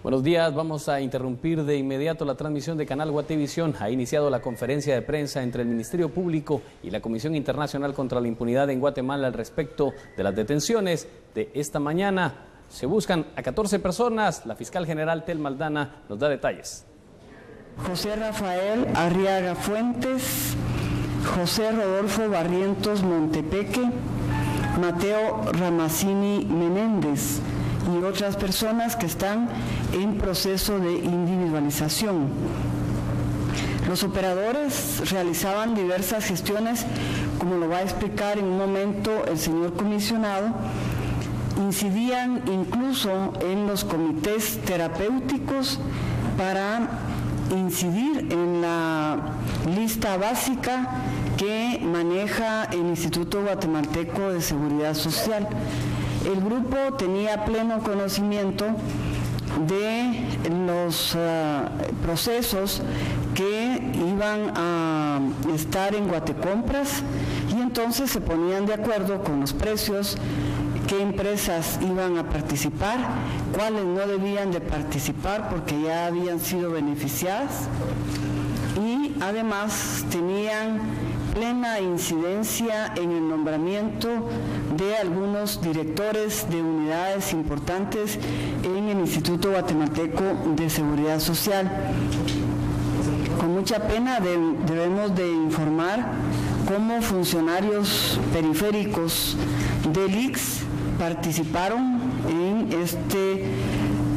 Buenos días, vamos a interrumpir de inmediato la transmisión de Canal Guatevisión. Ha iniciado la conferencia de prensa entre el Ministerio Público y la Comisión Internacional contra la Impunidad en Guatemala al respecto de las detenciones de esta mañana. Se buscan a 14 personas. La fiscal general Telma Aldana nos da detalles. José Rafael Arriaga Fuentes, José Rodolfo Barrientos Montepeque, Mateo Ramazzini Menéndez y otras personas que están en proceso de individualización. Los operadores realizaban diversas gestiones, como lo va a explicar en un momento el señor comisionado. Incidían incluso en los comités terapéuticos para incidir en la lista básica que maneja el Instituto Guatemalteco de Seguridad Social. El grupo tenía pleno conocimiento de los procesos que iban a estar en Guatecompras y entonces se ponían de acuerdo con los precios, qué empresas iban a participar, cuáles no debían de participar porque ya habían sido beneficiadas, y además tenían plena incidencia en el nombramiento de algunos directores de unidades importantes en el Instituto Guatemalteco de Seguridad Social. Con mucha pena debemos de informar cómo funcionarios periféricos del ICS participaron en este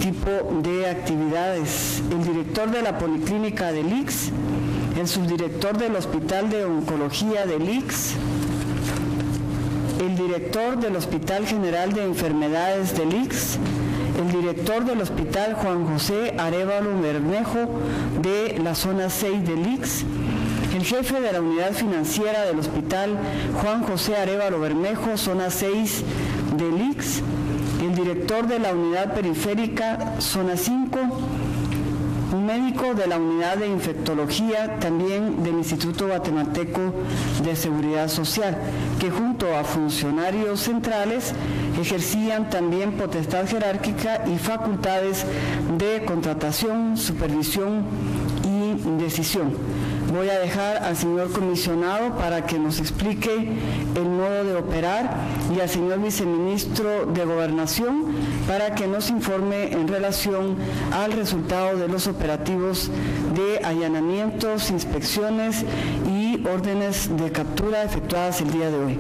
tipo de actividades. El director de la Policlínica del ICS, el subdirector del Hospital de Oncología del ICS, el director del Hospital General de Enfermedades del ICS, el director del Hospital Juan José Arévalo Bermejo de la zona 6 del ICS, el jefe de la unidad financiera del Hospital Juan José Arévalo Bermejo, zona 6 del ICS, el director de la unidad periférica, zona 5, un médico de la unidad de infectología también del Instituto Guatemalteco de Seguridad Social, que junto a funcionarios centrales ejercían también potestad jerárquica y facultades de contratación, supervisión y decisión. Voy a dejar al señor comisionado para que nos explique el modo de operar y al señor viceministro de Gobernación para que nos informe en relación al resultado de los operativos de allanamientos, inspecciones y órdenes de captura efectuadas el día de hoy.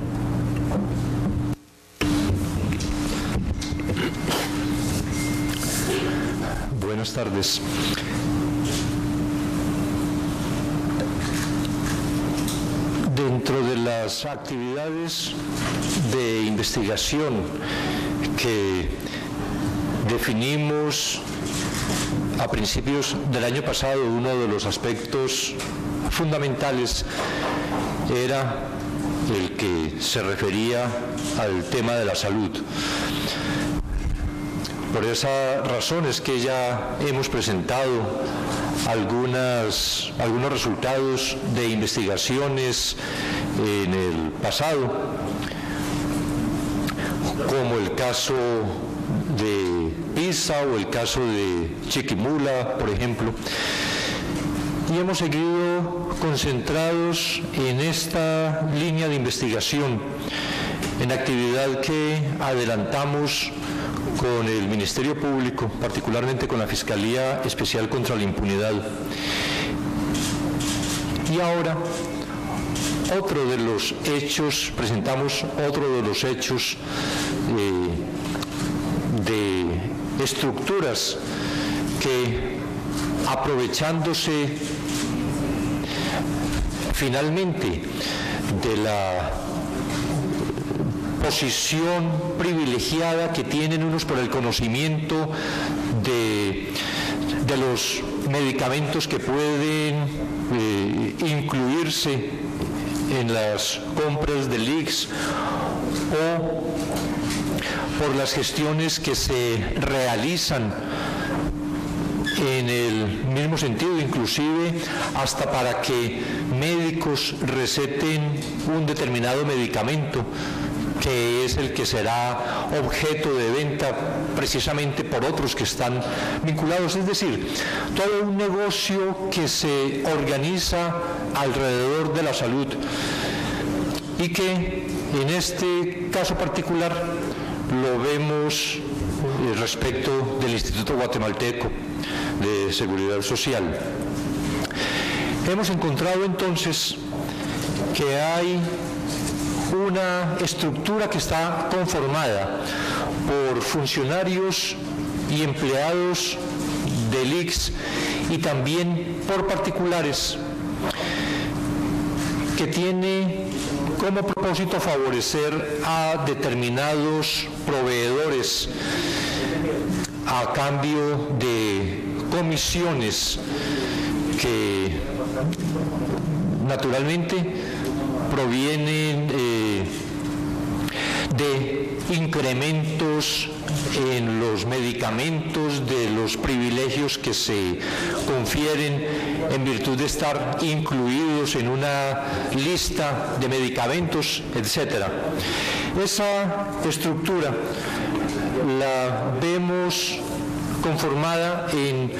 Buenas tardes. Dentro de las actividades de investigación que definimos a principios del año pasado, uno de los aspectos fundamentales era el que se refería al tema de la salud. Por esa razón es que ya hemos presentado algunos resultados de investigaciones en el pasado, como el caso de Pisa o el caso de Chiquimula, por ejemplo, y hemos seguido concentrados en esta línea de investigación, en actividad que adelantamos con el Ministerio Público, particularmente con la Fiscalía Especial contra la Impunidad. Y ahora, otro de los hechos, presentamos otro de los hechos de estructuras que, aprovechándose finalmente de la posición privilegiada que tienen unos por el conocimiento de los medicamentos que pueden incluirse en las compras del ICS o por las gestiones que se realizan en el mismo sentido, inclusive hasta para que médicos receten un determinado medicamento que es el que será objeto de venta precisamente por otros que están vinculados, es decir, todo un negocio que se organiza alrededor de la salud y que en este caso particular lo vemos respecto del Instituto Guatemalteco de Seguridad Social. Hemos encontrado entonces que hay una estructura que está conformada por funcionarios y empleados del ICS y también por particulares, que tiene como propósito favorecer a determinados proveedores a cambio de comisiones que naturalmente provienen de incrementos en los medicamentos, de los privilegios que se confieren en virtud de estar incluidos en una lista de medicamentos, etc. Esa estructura la vemos conformada en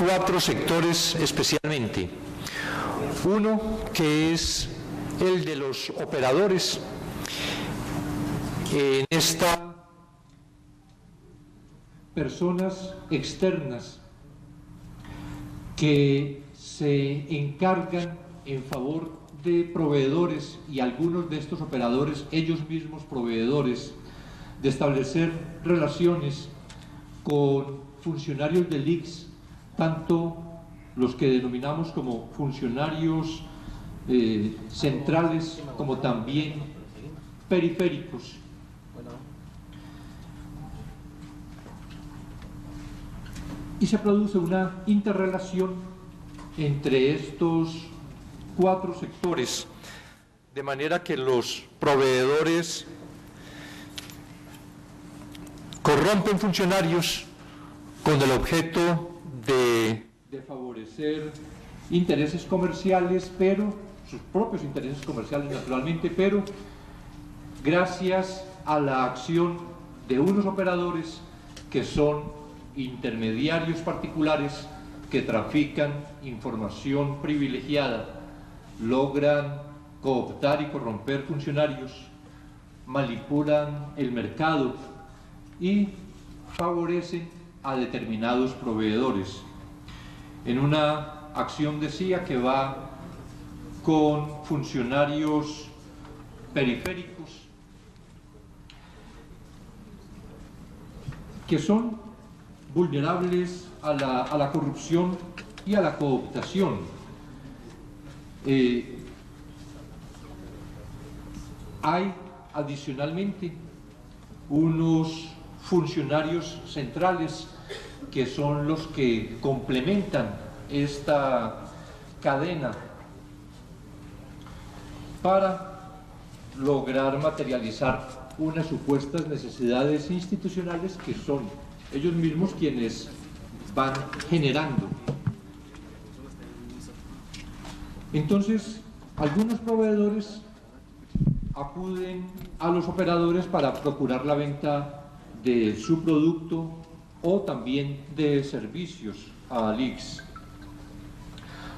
4 sectores especialmente. Uno que es el de los operadores. En esta personas externas que se encargan en favor de proveedores y algunos de estos operadores, ellos mismos proveedores, de establecer relaciones con funcionarios del ICS, tanto los que denominamos como funcionarios centrales como también periféricos. Y se produce una interrelación entre estos 4 sectores, de manera que los proveedores corrompen funcionarios con el objeto de favorecer intereses comerciales, pero sus propios intereses comerciales naturalmente, pero gracias a la acción de unos operadores que son intermediarios particulares que trafican información privilegiada, logran cooptar y corromper funcionarios, manipulan el mercado y favorecen a determinados proveedores. En una acción, decía, que va con funcionarios periféricos que son vulnerables a la corrupción y a la cooptación. Hay adicionalmente unos funcionarios centrales que son los que complementan esta cadena para lograr materializar unas supuestas necesidades institucionales que son ellos mismos quienes van generando. Entonces, algunos proveedores acuden a los operadores para procurar la venta de su producto o también de servicios al ICS.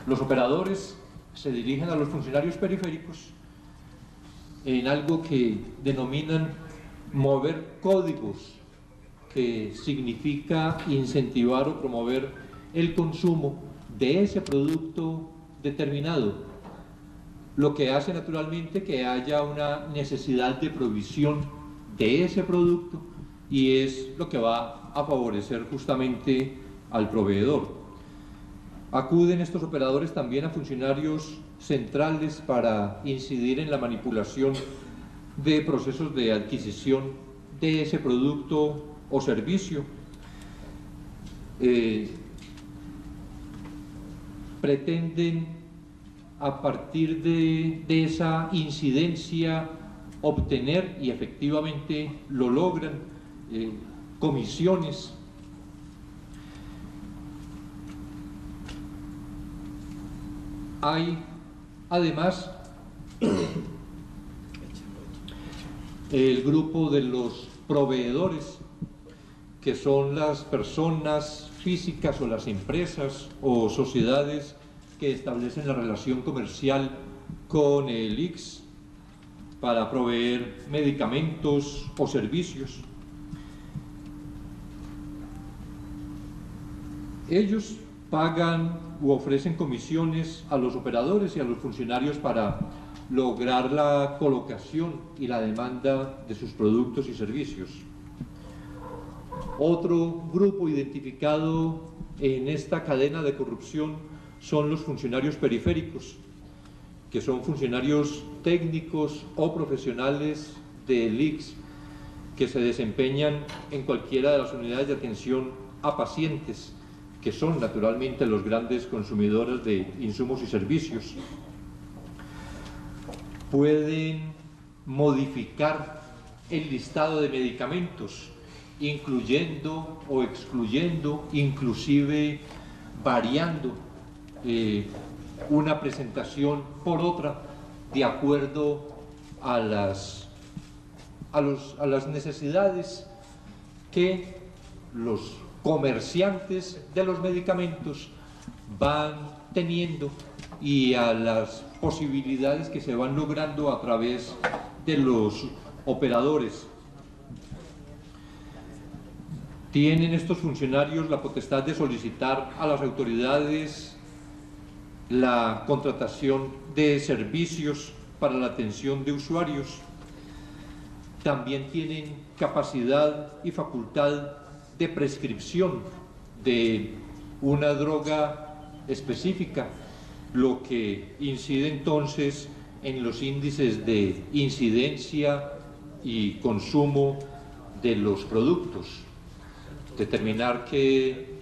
Los operadores se dirigen a los funcionarios periféricos en algo que denominan mover códigos, que significa incentivar o promover el consumo de ese producto determinado, lo que hace naturalmente que haya una necesidad de provisión de ese producto y es lo que va a favorecer justamente al proveedor. Acuden estos operadores también a funcionarios centrales para incidir en la manipulación de procesos de adquisición de ese producto o servicio. Pretenden a partir de esa incidencia obtener, y efectivamente lo logran, comisiones. Hay además el grupo de los proveedores, que son las personas físicas o las empresas o sociedades que establecen la relación comercial con el ICS para proveer medicamentos o servicios. Ellos pagan u ofrecen comisiones a los operadores y a los funcionarios para lograr la colocación y la demanda de sus productos y servicios. Otro grupo identificado en esta cadena de corrupción son los funcionarios periféricos, que son funcionarios técnicos o profesionales del ICS que se desempeñan en cualquiera de las unidades de atención a pacientes, que son naturalmente los grandes consumidores de insumos y servicios. Pueden modificar el listado de medicamentos, incluyendo o excluyendo, inclusive variando una presentación por otra de acuerdo a las necesidades que los comerciantes de los medicamentos van teniendo y a las posibilidades que se van logrando a través de los operadores. Tienen estos funcionarios la potestad de solicitar a las autoridades la contratación de servicios para la atención de usuarios. También tienen capacidad y facultad de prescripción de una droga específica, lo que incide entonces en los índices de incidencia y consumo de los productos. Determinar que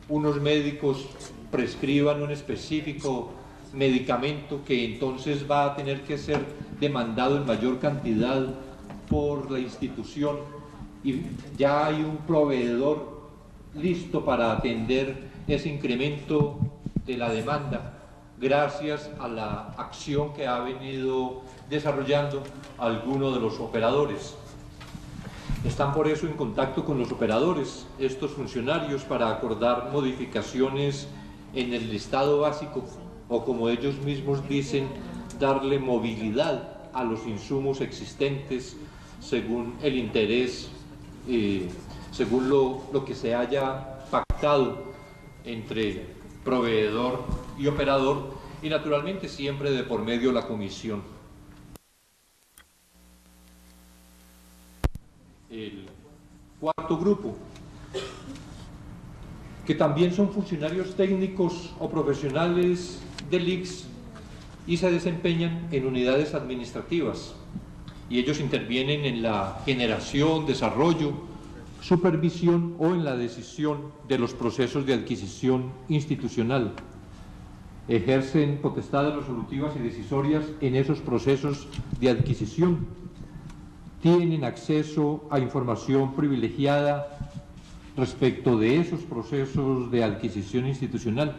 unos médicos prescriban un específico medicamento que entonces va a tener que ser demandado en mayor cantidad por la institución y ya hay un proveedor listo para atender ese incremento de la demanda gracias a la acción que ha venido desarrollando alguno de los operadores. Están por eso en contacto con los operadores, estos funcionarios, para acordar modificaciones en el listado básico o, como ellos mismos dicen, darle movilidad a los insumos existentes según el interés, según lo que se haya pactado entre proveedor y operador, y naturalmente siempre de por medio la comisión. El cuarto grupo, que también son funcionarios técnicos o profesionales del ICS y se desempeñan en unidades administrativas, y ellos intervienen en la generación, desarrollo, supervisión o en la decisión de los procesos de adquisición institucional. Ejercen potestades resolutivas y decisorias en esos procesos de adquisición. Tienen acceso a información privilegiada respecto de esos procesos de adquisición institucional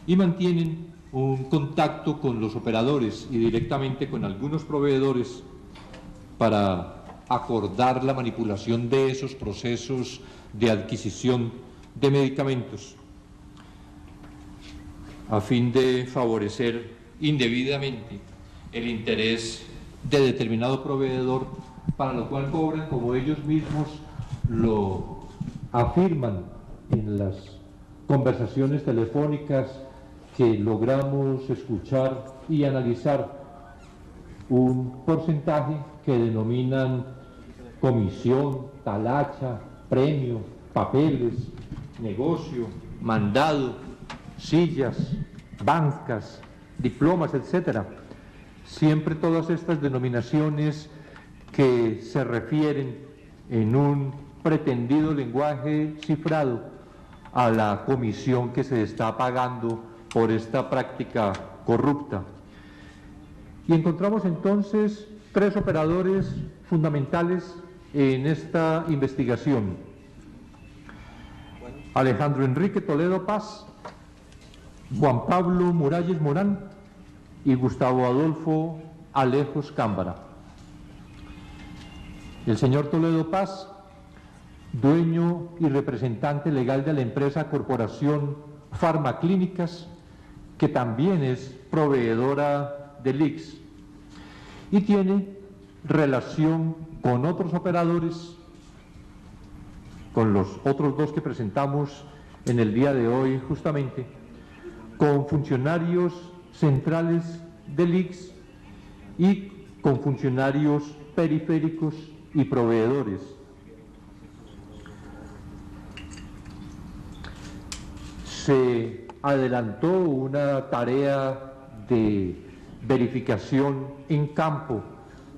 y mantienen un contacto con los operadores y directamente con algunos proveedores para acordar la manipulación de esos procesos de adquisición de medicamentos a fin de favorecer indebidamente el interés de determinado proveedor, para lo cual cobran, como ellos mismos lo afirman en las conversaciones telefónicas que logramos escuchar y analizar, un porcentaje que denominan comisión, talacha, premio, papeles, negocio, mandado, sillas, bancas, diplomas, etc. Siempre todas estas denominaciones que se refieren en un pretendido lenguaje cifrado a la comisión que se está pagando por esta práctica corrupta. Y encontramos entonces tres operadores fundamentales en esta investigación: Alejandro Enrique Toledo Paz, Juan Pablo Muralles Morán y Gustavo Adolfo Alejos Cámbara. El señor Toledo Paz, dueño y representante legal de la empresa Corporación Farmaclínicas, que también es proveedora del ICS y tiene relación con otros operadores, con los otros dos que presentamos en el día de hoy justamente, con funcionarios centrales del ICS y con funcionarios periféricos y proveedores. Se adelantó una tarea de verificación en campo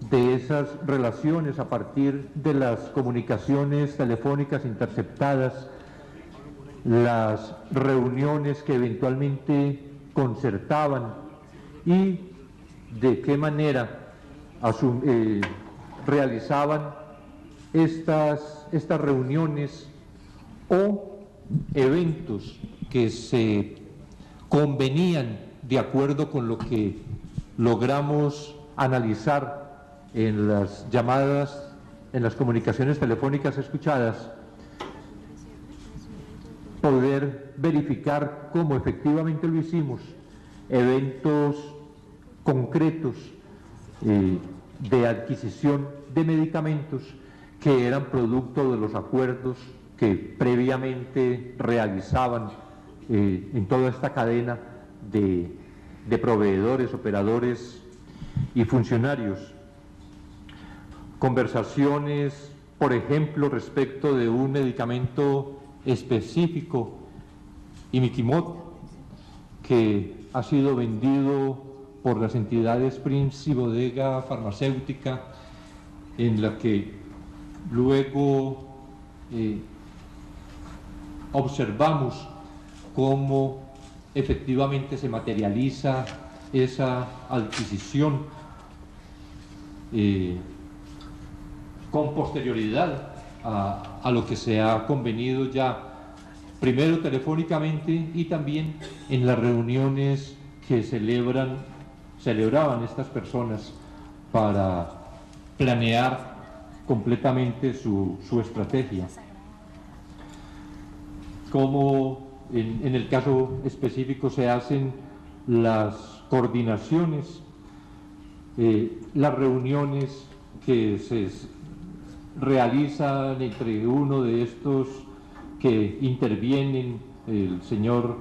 de esas relaciones a partir de las comunicaciones telefónicas interceptadas, las reuniones que eventualmente concertaban y de qué manera realizaban estas reuniones o eventos que se convenían de acuerdo con lo que logramos analizar en las llamadas, en las comunicaciones telefónicas escuchadas, poder verificar cómo efectivamente lo hicimos, eventos concretos de adquisición de medicamentos que eran producto de los acuerdos que previamente realizaban en toda esta cadena de proveedores, operadores y funcionarios. Conversaciones, por ejemplo, respecto de un medicamento específico, Imiquimod, que ha sido vendido por las entidades Prince y Bodega Farmacéutica, en la que luego observamos cómo efectivamente se materializa esa adquisición con posterioridad a lo que se ha convenido ya, primero telefónicamente y también en las reuniones que celebraban estas personas para planear completamente su estrategia. Como en el caso específico se hacen las coordinaciones, las reuniones que se realizan entre uno de estos que intervienen, el señor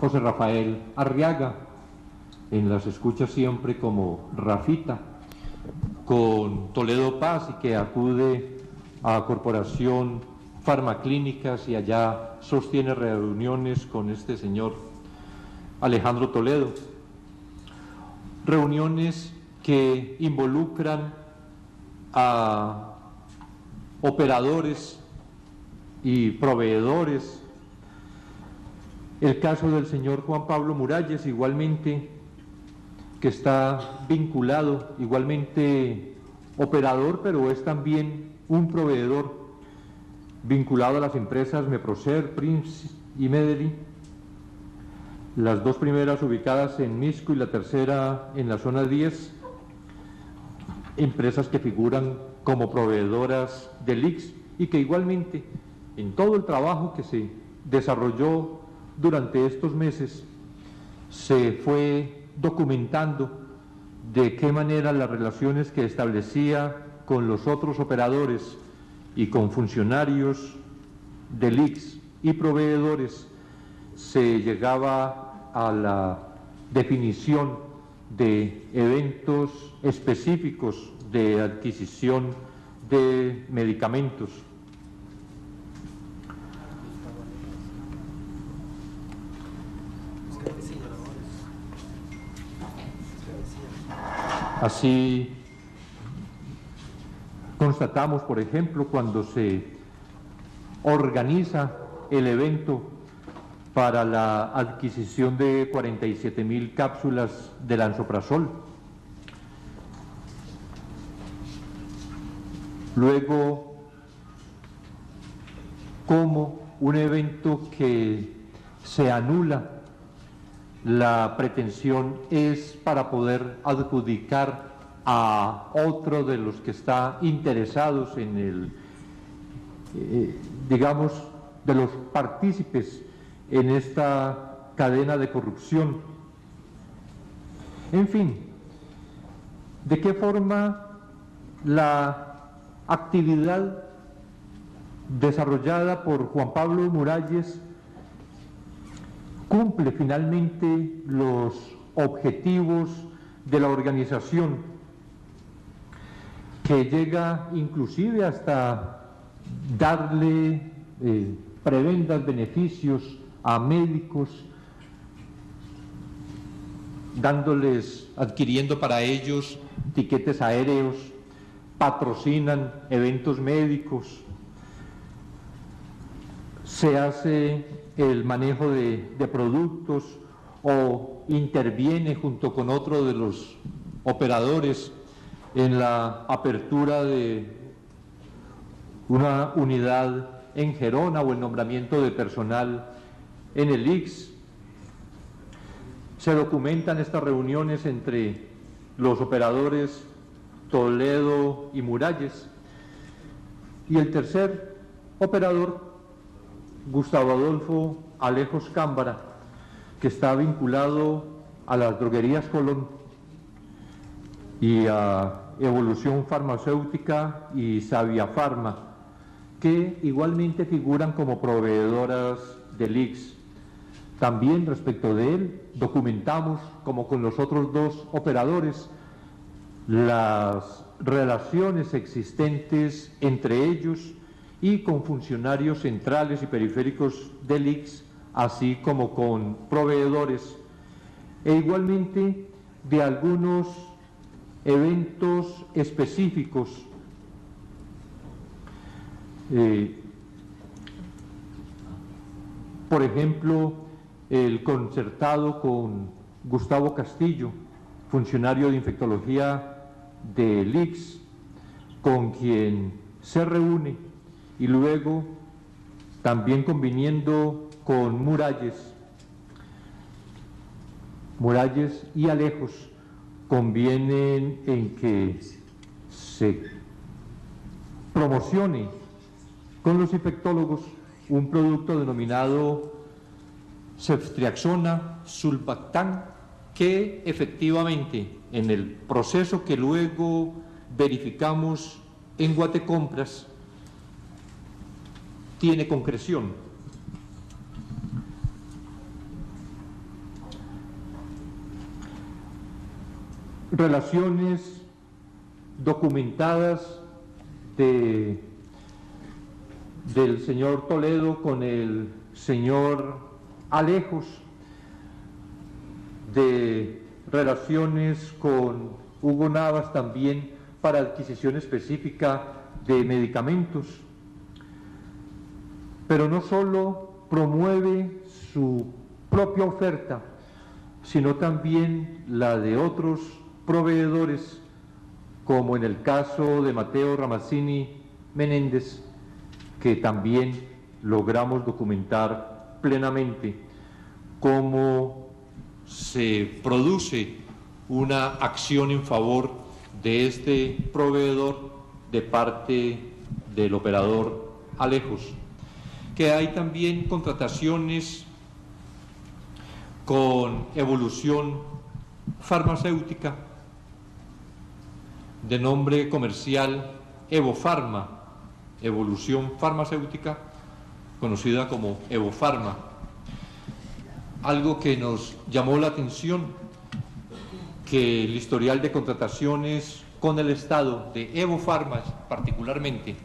José Rafael Arriaga, en las escuchas siempre como Rafita, con Toledo Paz, y que acude a Corporación Farmaclínicas y allá sostiene reuniones con este señor Alejandro Toledo. Reuniones que involucran a operadores y proveedores. El caso del señor Juan Pablo Muralles, igualmente, que está vinculado, igualmente operador, pero es también un proveedor vinculado a las empresas Meprocer, Prince y Medellín, las dos primeras ubicadas en Misco y la tercera en la zona 10, empresas que figuran como proveedoras del ICS y que igualmente en todo el trabajo que se desarrolló durante estos meses se fue documentando de qué manera las relaciones que establecía con los otros operadores y con funcionarios del ICS y proveedores se llegaba a la definición de eventos específicos de adquisición de medicamentos. Así constatamos, por ejemplo, cuando se organiza el evento para la adquisición de 47.000 cápsulas de lansoprazol. Luego, como un evento que se anula, la pretensión es para poder adjudicar a otro de los que está interesados en el, digamos, de los partícipes en esta cadena de corrupción. En fin, ¿de qué forma la actividad desarrollada por Juan Pablo Muralles cumple finalmente los objetivos de la organización, que llega inclusive hasta darle prebendas, beneficios a médicos, adquiriendo para ellos tiquetes aéreos, patrocinan eventos médicos, se hace el manejo de productos o interviene junto con otro de los operadores en la apertura de una unidad en Gerona o el nombramiento de personal en el ICS. Se documentan estas reuniones entre los operadores Toledo y Muralles, y el tercer operador, Gustavo Adolfo Alejos Cámbara, que está vinculado a las droguerías Colón y a Evolución Farmacéutica y Savia Pharma, que igualmente figuran como proveedoras del ICS. También respecto de él documentamos, como con los otros dos operadores, las relaciones existentes entre ellos y con funcionarios centrales y periféricos del ICS, así como con proveedores, e igualmente de algunos eventos específicos. Por ejemplo, el concertado con Gustavo Castillo, funcionario de infectología del ICS, con quien se reúne, y luego también conviniendo con Muralles y Alejos, convienen en que se promocione con los infectólogos un producto denominado ceftriaxona sulbactam, que efectivamente en el proceso que luego verificamos en Guatecompras tiene concreción. Relaciones documentadas del señor Toledo con el señor Alejos, de relaciones con Hugo Navas también para adquisición específica de medicamentos. Pero no solo promueve su propia oferta, sino también la de otros proveedores, como en el caso de Mateo Ramazzini Menéndez, que también logramos documentar plenamente cómo se produce una acción en favor de este proveedor de parte del operador Alejos. Que hay también contrataciones con Evolución Farmacéutica, de nombre comercial Evofarma, Evolución Farmacéutica, conocida como Evofarma. Algo que nos llamó la atención, que el historial de contrataciones con el Estado de Evofarma particularmente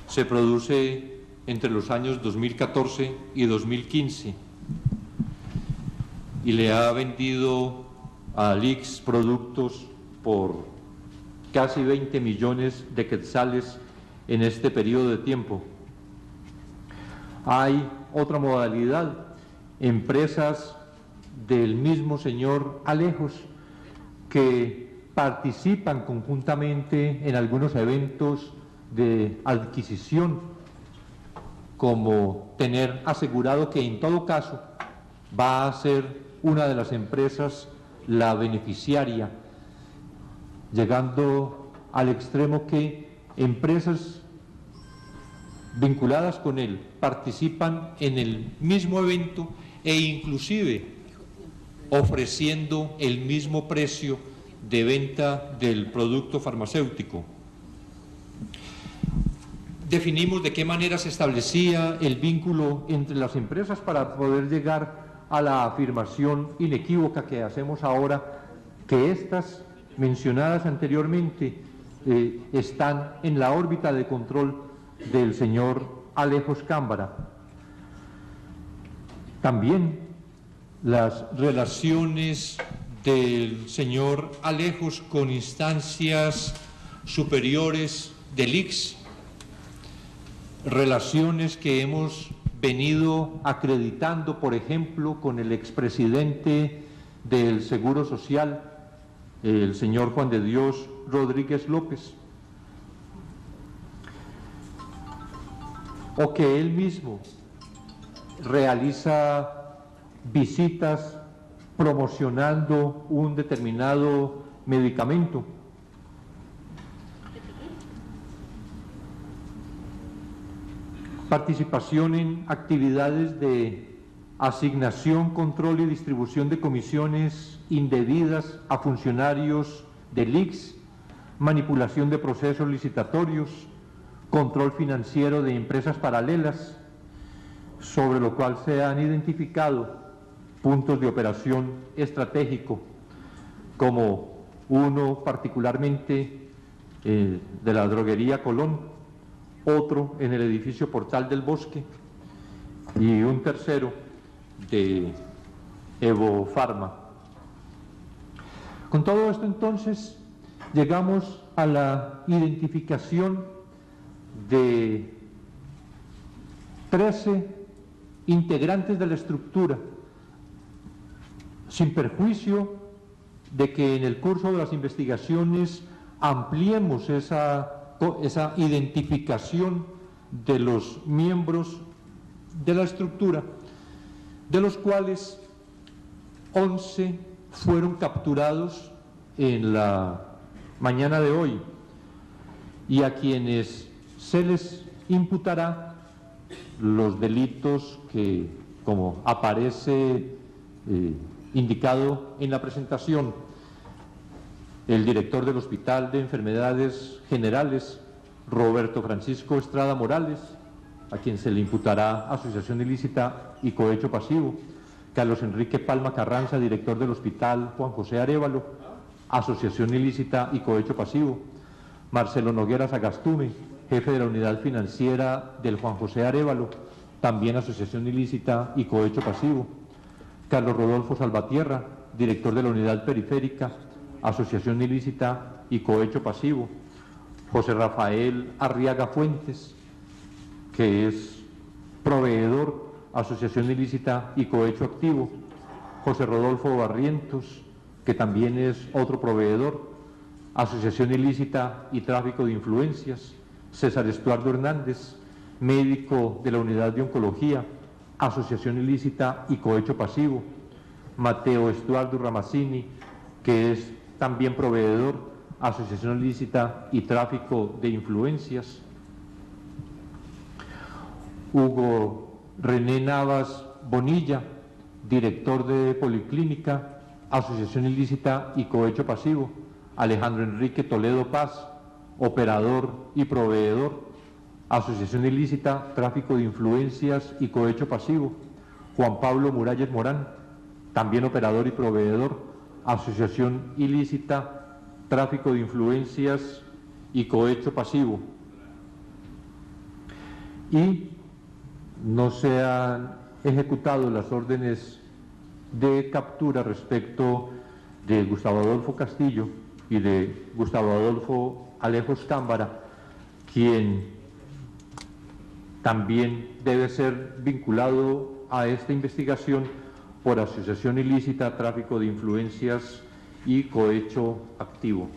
se produce entre los años 2014 y 2015, y le ha vendido al ICS productos por casi 20 millones de quetzales en este periodo de tiempo. Hay otra modalidad, empresas del mismo señor Alejos que participan conjuntamente en algunos eventos de adquisición, como tener asegurado que en todo caso va a ser una de las empresas la beneficiaria llegando al extremo que empresas vinculadas con él participan en el mismo evento e inclusive ofreciendo el mismo precio de venta del producto farmacéutico. Definimos de qué manera se establecía el vínculo entre las empresas para poder llegar a la afirmación inequívoca que hacemos ahora, que estas mencionadas anteriormente están en la órbita de control del señor Alejos Cámbara. También las relaciones del señor Alejos con instancias superiores del ICS, relaciones que hemos venido acreditando, por ejemplo, con el expresidente del Seguro Social, el señor Juan de Dios Rodríguez López, o que él mismo realiza visitas promocionando un determinado medicamento. Participación en actividades de asignación, control y distribución de comisiones indebidas a funcionarios del ICS, manipulación de procesos licitatorios, control financiero de empresas paralelas, sobre lo cual se han identificado puntos de operación estratégico, como uno particularmente de la droguería Colón, otro en el edificio Portal del Bosque y un tercero de Evo Pharma. Con todo esto entonces llegamos a la identificación de 13 integrantes de la estructura, sin perjuicio de que en el curso de las investigaciones ampliemos esa identificación de los miembros de la estructura, de los cuales 11 fueron capturados en la mañana de hoy y a quienes se les imputará los delitos que, como aparece indicado en la presentación, el director del Hospital de Enfermedades Generales, Roberto Francisco Estrada Morales, a quien se le imputará asociación ilícita y cohecho pasivo; Carlos Enrique Palma Carranza, director del Hospital Juan José Arévalo, asociación ilícita y cohecho pasivo; Marcelo Noguera Sagastume, jefe de la unidad financiera del Juan José Arévalo, también asociación ilícita y cohecho pasivo; Carlos Rodolfo Salvatierra, director de la unidad periférica, asociación ilícita y cohecho pasivo; José Rafael Arriaga Fuentes, que es proveedor, asociación ilícita y cohecho activo; José Rodolfo Barrientos, que también es otro proveedor, asociación ilícita y tráfico de influencias; César Estuardo Hernández, médico de la unidad de oncología, asociación ilícita y cohecho pasivo; Mateo Estuardo Ramazzini, que es también proveedor, asociación ilícita y tráfico de influencias; Hugo René Navas Bonilla, director de Policlínica, asociación ilícita y cohecho pasivo; Alejandro Enrique Toledo Paz, operador y proveedor, asociación ilícita, tráfico de influencias y cohecho pasivo; Juan Pablo Muralles Morán, también operador y proveedor, asociación ilícita, tráfico de influencias y cohecho pasivo. Y no se han ejecutado las órdenes de captura respecto de Gustavo Adolfo Castillo y de Gustavo Adolfo Alejos Cámbara, quien también debe ser vinculado a esta investigación por asociación ilícita, tráfico de influencias y cohecho activo.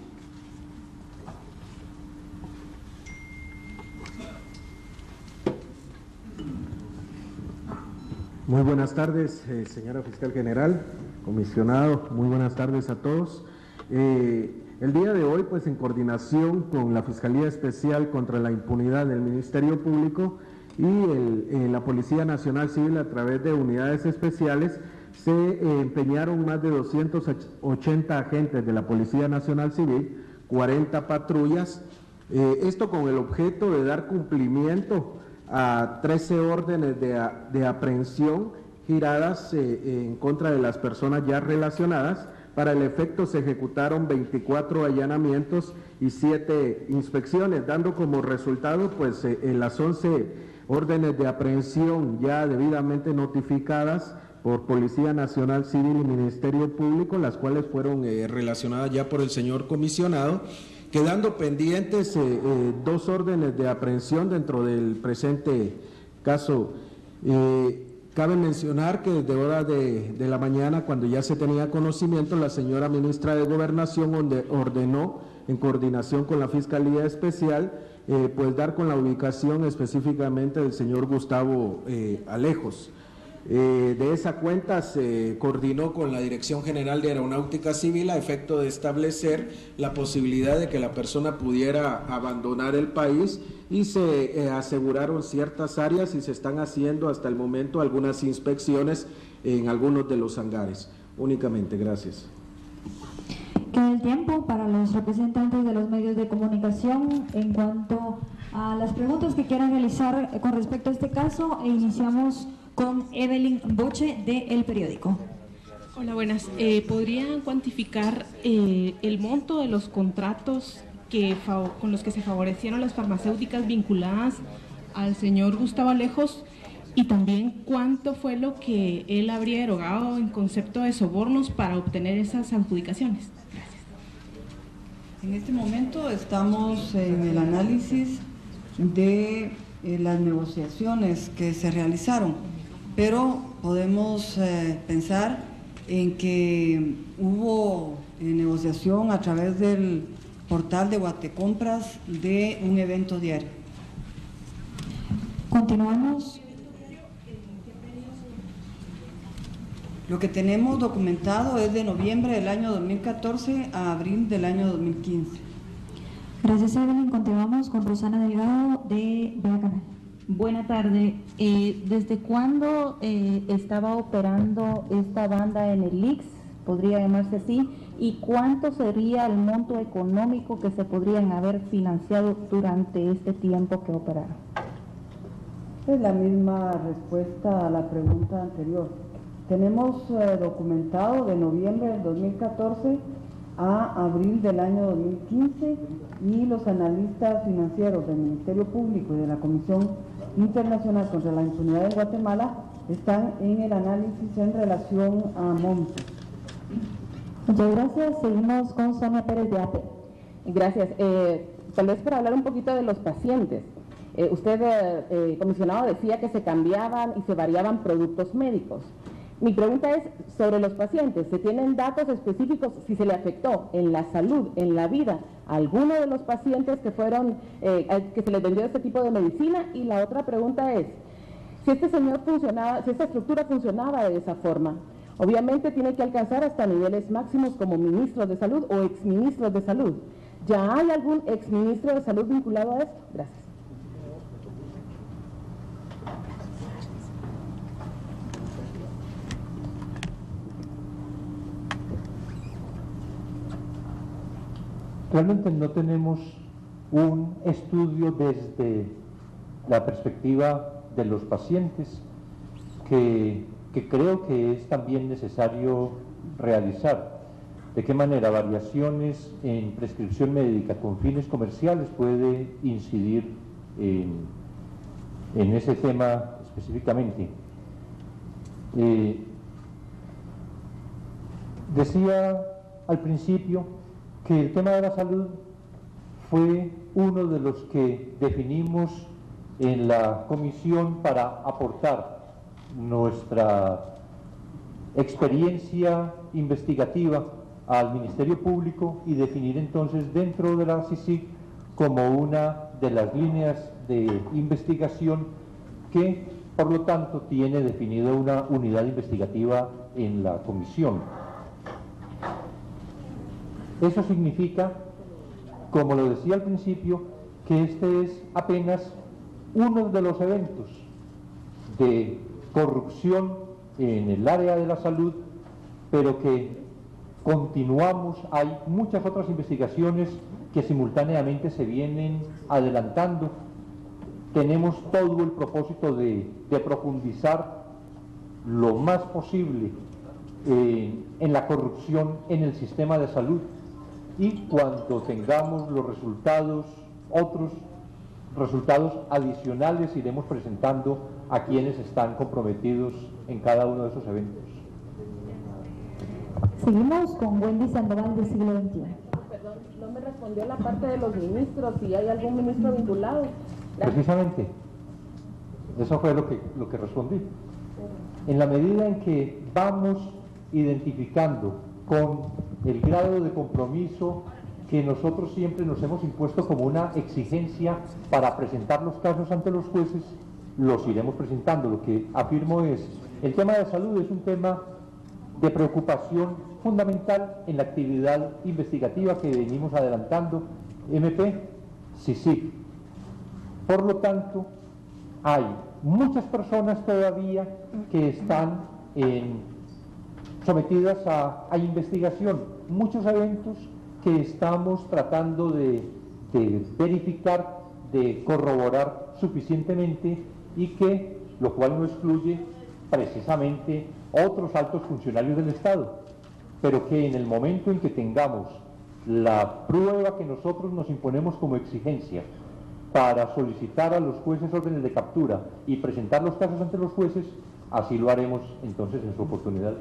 Muy buenas tardes, señora Fiscal General, comisionado, muy buenas tardes a todos. El El día de hoy, pues en coordinación con la Fiscalía Especial contra la Impunidad del Ministerio Público y la Policía Nacional Civil a través de unidades especiales, se empeñaron más de 280 agentes de la Policía Nacional Civil, 40 patrullas, esto con el objeto de dar cumplimiento a 13 órdenes de aprehensión giradas en contra de las personas ya relacionadas. Para el efecto se ejecutaron 24 allanamientos y 7 inspecciones, dando como resultado pues en las 11 órdenes de aprehensión ya debidamente notificadas por Policía Nacional Civil y Ministerio Público, las cuales fueron relacionadas ya por el señor comisionado, quedando pendientes 2 órdenes de aprehensión dentro del presente caso. Cabe mencionar que desde horas de la mañana, cuando ya se tenía conocimiento, la señora ministra de Gobernación ordenó, en coordinación con la Fiscalía Especial, pues dar con la ubicación específicamente del señor Gustavo Alejos. De esa cuenta se coordinó con la Dirección General de Aeronáutica Civil a efecto de establecer la posibilidad de que la persona pudiera abandonar el país, y se aseguraron ciertas áreas y se están haciendo hasta el momento algunas inspecciones en algunos de los hangares. Únicamente, gracias. Queda el tiempo para los representantes de los medios de comunicación en cuanto a las preguntas que quieran realizar con respecto a este caso, e iniciamos con Evelyn Boche de El Periódico. Hola, buenas. ¿Podrían cuantificar el monto de los contratos con los que se favorecieron las farmacéuticas vinculadas al señor Gustavo Alejos, y también cuánto fue lo que él habría erogado en concepto de sobornos para obtener esas adjudicaciones? Gracias. En este momento estamos en el análisis de las negociaciones que se realizaron, pero podemos pensar en que hubo negociación a través del portal de Guatecompras de un evento diario. Continuamos. Lo que tenemos documentado es de noviembre del año 2014 a abril del año 2015. Gracias, Evelyn. Continuamos con Rosana Delgado de Vea Canal. Buena tarde. ¿Desde cuándo estaba operando esta banda en el IX? Podría llamarse así. ¿Y cuánto sería el monto económico que se podrían haber financiado durante este tiempo que operaron? Es la misma respuesta a la pregunta anterior. Tenemos documentado de noviembre del 2014 a abril del año 2015, y los analistas financieros del Ministerio Público y de la Comisión Internacional contra la Impunidad en Guatemala están en el análisis en relación a montos. Muchas gracias. Seguimos con Sonia Pérez de APE. Gracias. Tal vez para hablar un poquito de los pacientes. Usted, comisionado, decía que se cambiaban y se variaban productos médicos. Mi pregunta es sobre los pacientes. ¿Se tienen datos específicos si se le afectó en la salud, en la vida, a alguno de los pacientes que fueron, que se les vendió este tipo de medicina? Y la otra pregunta es, si este señor funcionaba, si esta estructura funcionaba de esa forma, obviamente tiene que alcanzar hasta niveles máximos como ministros de salud o exministros de salud. ¿Ya hay algún exministro de salud vinculado a esto? Gracias. Realmente no tenemos un estudio desde la perspectiva de los pacientes que creo que es también necesario realizar. ¿De qué manera variaciones en prescripción médica con fines comerciales puede incidir en ese tema específicamente? Decía al principio que el tema de la salud fue uno de los que definimos en la comisión para aportar nuestra experiencia investigativa al Ministerio Público y definir entonces dentro de la CICIG como una de las líneas de investigación que, por lo tanto, tiene definida una unidad investigativa en la comisión. Eso significa como lo decía al principio, que este es apenas uno de los eventos de corrupción en el área de la salud, pero que continuamos, hay muchas otras investigaciones que simultáneamente se vienen adelantando. Tenemos todo el propósito de profundizar lo más posible en la corrupción en el sistema de salud, y cuando tengamos los resultados, otros resultados adicionales, iremos presentando a quienes están comprometidos en cada uno de esos eventos. Seguimos con Wendy Sandoval de Siglo XXI. Perdón, no me respondió la parte de los ministros, si hay algún ministro vinculado. Precisamente, eso fue lo que respondí. En la medida en que vamos identificando con el grado de compromiso que nosotros siempre nos hemos impuesto como una exigencia para presentar los casos ante los jueces, los iremos presentando. Lo que afirmo es, el tema de salud es un tema de preocupación fundamental en la actividad investigativa que venimos adelantando, MP, CICIG. Por lo tanto, hay muchas personas todavía que están sometidas a investigación, muchos eventos que estamos tratando de verificar, de corroborar suficientemente, y que, lo cual no excluye precisamente otros altos funcionarios del Estado, pero que en el momento en que tengamos la prueba que nosotros nos imponemos como exigencia para solicitar a los jueces órdenes de captura y presentar los casos ante los jueces, así lo haremos entonces en su oportunidad.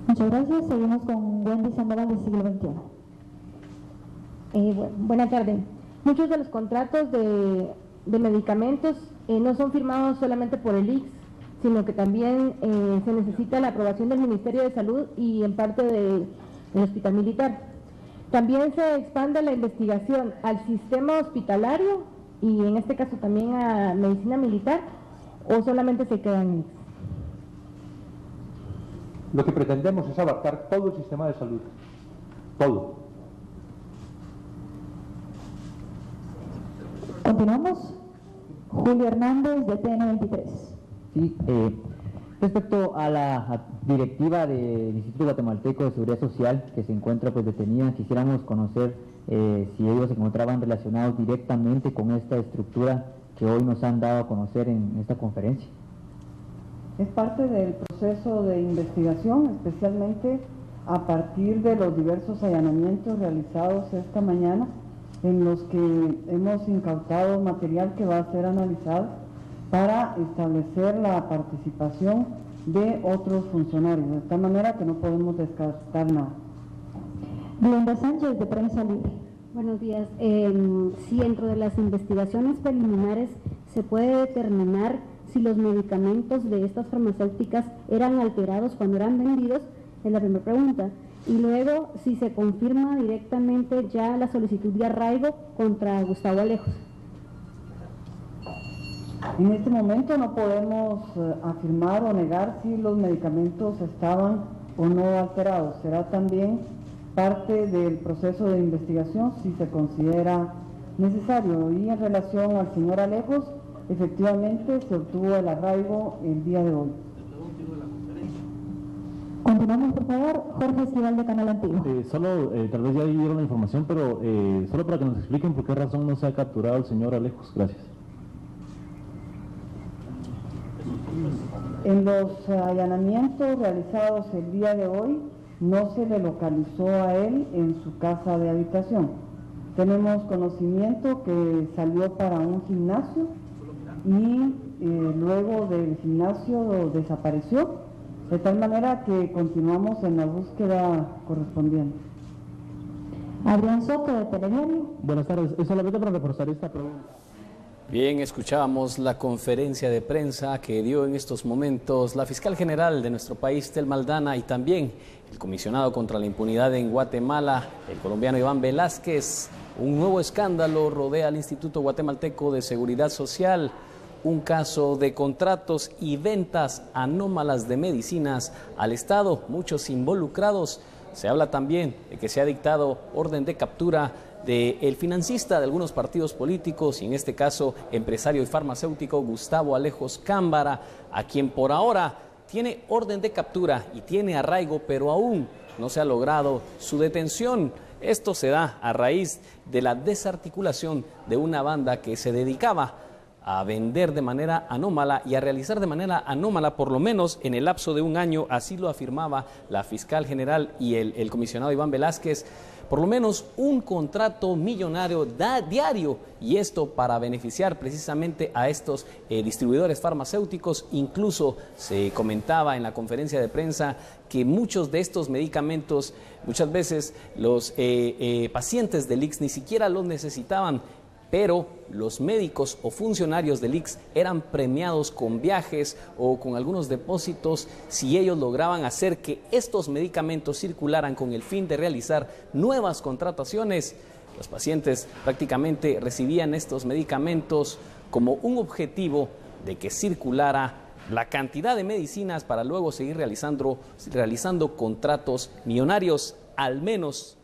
Muchas gracias. Seguimos con Wendy Sandoval de Siglo XXI. Buenas tardes. Muchos de los contratos de medicamentos no son firmados solamente por el ICS, sino que también se necesita la aprobación del Ministerio de Salud y en parte del Hospital Militar. También se expande la investigación al sistema hospitalario y en este caso también a medicina militar, o solamente se queda en ICS. Lo que pretendemos es abarcar todo el sistema de salud, todo. Continuamos. Julio Hernández de TN23. Sí, respecto a la directiva del Instituto Guatemalteco de Seguridad Social que se encuentra detenida, quisiéramos conocer si ellos se encontraban relacionados directamente con esta estructura que hoy nos han dado a conocer en esta conferencia. Es parte del proceso de investigación, especialmente a partir de los diversos allanamientos realizados esta mañana, en los que hemos incautado material que va a ser analizado para establecer la participación de otros funcionarios, de tal manera que no podemos descartar nada. Glenda Sánchez de Prensa Libre. Buenos días. Si dentro de las investigaciones preliminares se puede determinar si los medicamentos de estas farmacéuticas eran alterados cuando eran vendidos, es la primera pregunta. Y luego, si se confirma directamente ya la solicitud de arraigo contra Gustavo Alejos. En este momento no podemos afirmar o negar si los medicamentos estaban o no alterados. Será también parte del proceso de investigación si se considera necesario. Y en relación al señor Alejos, efectivamente se obtuvo el arraigo el día de hoy. Continuamos, por favor. Jorge Esquivel de Canal Antiguo. Tal vez ya dieron la información, pero solo para que nos expliquen por qué razón no se ha capturado el señor Alejos. Gracias. En los allanamientos realizados el día de hoy no se le localizó a él en su casa de habitación. Tenemos conocimiento que salió para un gimnasio y luego del gimnasio desapareció, de tal manera que continuamos en la búsqueda correspondiente. Adrián Soto de Telediario. Buenas tardes. Es solamente para reforzar esta pregunta. Bien, escuchábamos la conferencia de prensa que dio en estos momentos la fiscal general de nuestro país, Thelma Aldana, y también el comisionado contra la impunidad en Guatemala, el colombiano Iván Velázquez. Un nuevo escándalo rodea al Instituto Guatemalteco de Seguridad Social, un caso de contratos y ventas anómalas de medicinas al Estado, muchos involucrados Se habla también de que se ha dictado orden de captura del financista de algunos partidos políticos, y en este caso empresario y farmacéutico Gustavo Alejos Cámbara, a quien por ahora tiene orden de captura y tiene arraigo, pero aún no se ha logrado su detención. Esto se da a raíz de la desarticulación de una banda que se dedicaba a vender de manera anómala y a realizar de manera anómala, por lo menos en el lapso de un año, así lo afirmaba la fiscal general y el comisionado Iván Velázquez, por lo menos un contrato millonario diario, y esto para beneficiar precisamente a estos distribuidores farmacéuticos. Incluso se comentaba en la conferencia de prensa que muchos de estos medicamentos, muchas veces los pacientes del ICS ni siquiera los necesitaban, pero los médicos o funcionarios del ICS eran premiados con viajes o con algunos depósitos si ellos lograban hacer que estos medicamentos circularan con el fin de realizar nuevas contrataciones. Los pacientes prácticamente recibían estos medicamentos como un objetivo de que circulara la cantidad de medicinas para luego seguir realizando contratos millonarios. Al menos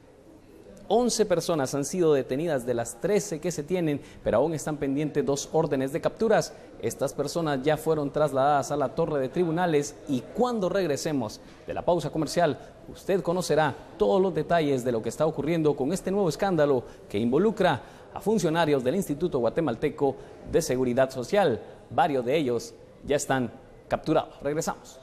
11 personas han sido detenidas de las 13 que se tienen, pero aún están pendientes 2 órdenes de capturas. Estas personas ya fueron trasladadas a la torre de tribunales, y cuando regresemos de la pausa comercial, usted conocerá todos los detalles de lo que está ocurriendo con este nuevo escándalo que involucra a funcionarios del Instituto Guatemalteco de Seguridad Social. Varios de ellos ya están capturados. Regresamos.